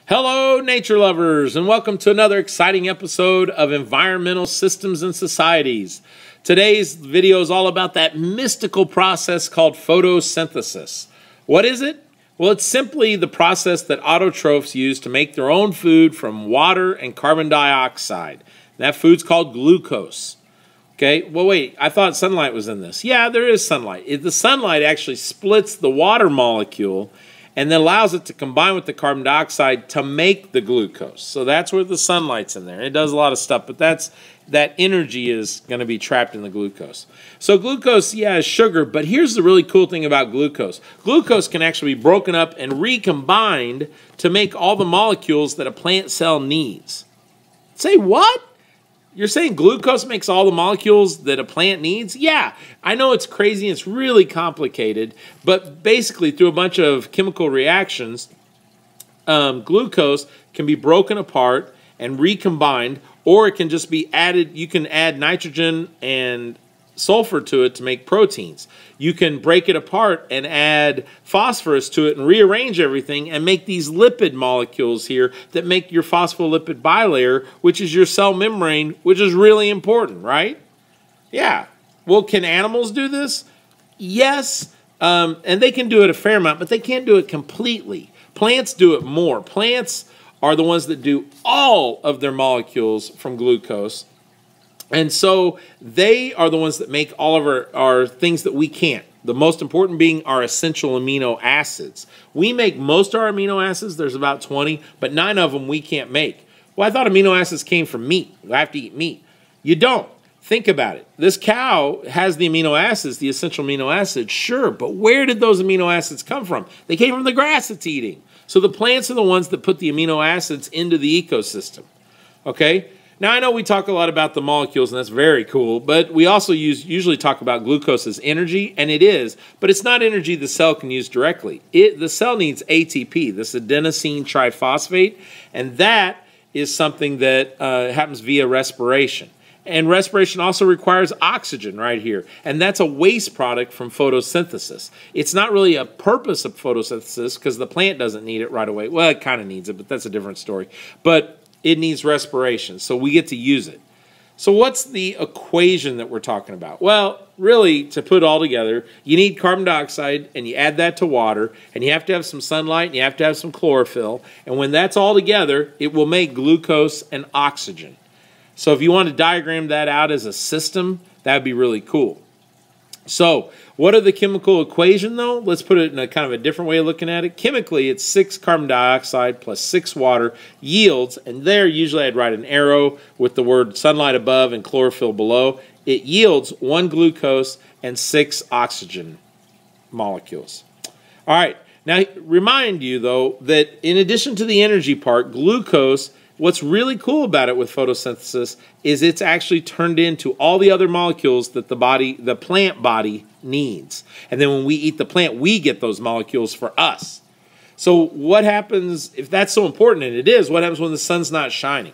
Hello, nature lovers, and welcome to another exciting episode of Environmental Systems and Societies. Today's video is all about that mystical process called photosynthesis. What is it? Well, it's simply the process that autotrophs use to make their own food from water and carbon dioxide. That food's called glucose. Okay, well, wait, I thought sunlight was in this. Yeah, there is sunlight. The sunlight actually splits the water molecule and then allows it to combine with the carbon dioxide to make the glucose. So that's where the sunlight's in there. It does a lot of stuff, but that energy is going to be trapped in the glucose. So glucose, yeah, is sugar, but here's the really cool thing about glucose. Glucose can actually be broken up and recombined to make all the molecules that a plant cell needs. Say what? You're saying glucose makes all the molecules that a plant needs? Yeah, I know it's crazy, it's really complicated, but basically through a bunch of chemical reactions, glucose can be broken apart and recombined, or it can just be added. You can add nitrogen and sulfur to it to make proteins. You can break it apart and add phosphorus to it and rearrange everything and make these lipid molecules here that make your phospholipid bilayer, which is your cell membrane, which is really important, right? Yeah. Well, can animals do this? Yes, and they can do it a fair amount, but they can't do it completely. Plants do it more. Plants are the ones that do all of their molecules from glucose. And so they are the ones that make all of our things that we can't. The most important being our essential amino acids. We make most of our amino acids. There's about 20, but 9 of them we can't make. Well, I thought amino acids came from meat. I have to eat meat. You don't. Think about it. This cow has the amino acids, the essential amino acids, sure, but where did those amino acids come from? They came from the grass it's eating. So the plants are the ones that put the amino acids into the ecosystem. Okay? Now, I know we talk a lot about the molecules, and that's very cool, but we also usually talk about glucose as energy, and it is, but it's not energy the cell can use directly. The cell needs ATP, this adenosine triphosphate, and that is something that happens via respiration. And respiration also requires oxygen right here, and that's a waste product from photosynthesis. It's not really a purpose of photosynthesis because the plant doesn't need it right away. Well, it kind of needs it, but that's a different story. But it needs respiration, so we get to use it. So what's the equation that we're talking about? Well, really, to put it all together, you need carbon dioxide, and you add that to water, and you have to have some sunlight, and you have to have some chlorophyll, and when that's all together, it will make glucose and oxygen. So if you want to diagram that out as a system, that would be really cool. So what are the chemical equation, though? Let's put it in a kind of a different way of looking at it. Chemically, it's 6 carbon dioxide plus 6 water yields, and there usually I'd write an arrow with the word sunlight above and chlorophyll below. It yields 1 glucose and 6 oxygen molecules. All right, now remind you, though, that in addition to the energy part, glucose, what's really cool about it with photosynthesis is it's actually turned into all the other molecules that the plant body needs. And then when we eat the plant, we get those molecules for us. So what happens, if that's so important, and it is, what happens when the sun's not shining?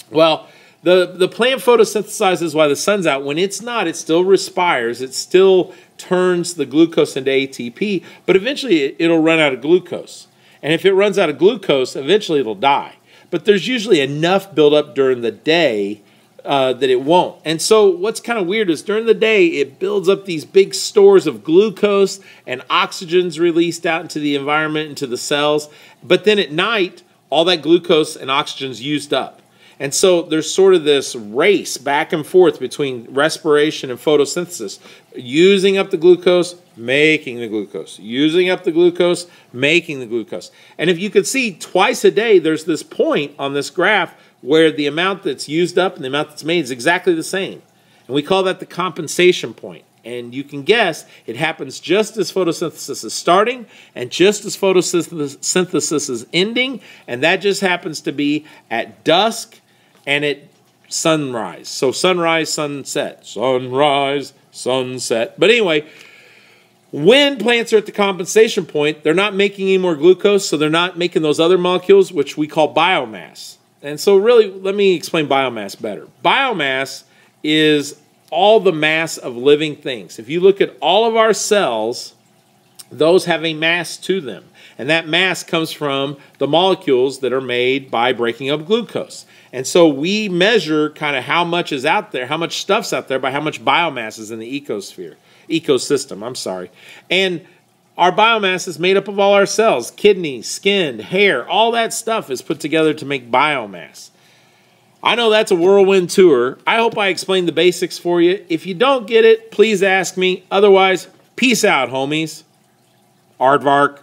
Well, the plant photosynthesizes while the sun's out. When it's not, it still respires. It still turns the glucose into ATP, but eventually it'll run out of glucose. And if it runs out of glucose, eventually it'll die. But there's usually enough buildup during the day that it won't. And so what's kind of weird is during the day, it builds up these big stores of glucose and oxygen's released out into the environment, into the cells. But then at night, all that glucose and oxygen's used up. And so there's sort of this race back and forth between respiration and photosynthesis, using up the glucose, making the glucose, using up the glucose, making the glucose. And if you could see, twice a day, there's this point on this graph where the amount that's used up and the amount that's made is exactly the same. And we call that the compensation point. And you can guess it happens just as photosynthesis is starting and just as photosynthesis is ending, and that just happens to be at dusk and at sunrise. So sunrise, sunset, sunrise, sunset. But anyway, when plants are at the compensation point, they're not making any more glucose, so they're not making those other molecules, which we call biomass. And so really, let me explain biomass better. Biomass is all the mass of living things. If you look at all of our cells, those have a mass to them. And that mass comes from the molecules that are made by breaking up glucose. And so we measure kind of how much is out there, how much stuff's out there by how much biomass is in the ecosystem, I'm sorry. And our biomass is made up of all our cells, kidneys, skin, hair, all that stuff is put together to make biomass. I know that's a whirlwind tour. I hope I explained the basics for you. If you don't get it, please ask me. Otherwise, peace out, homies. Aardvark.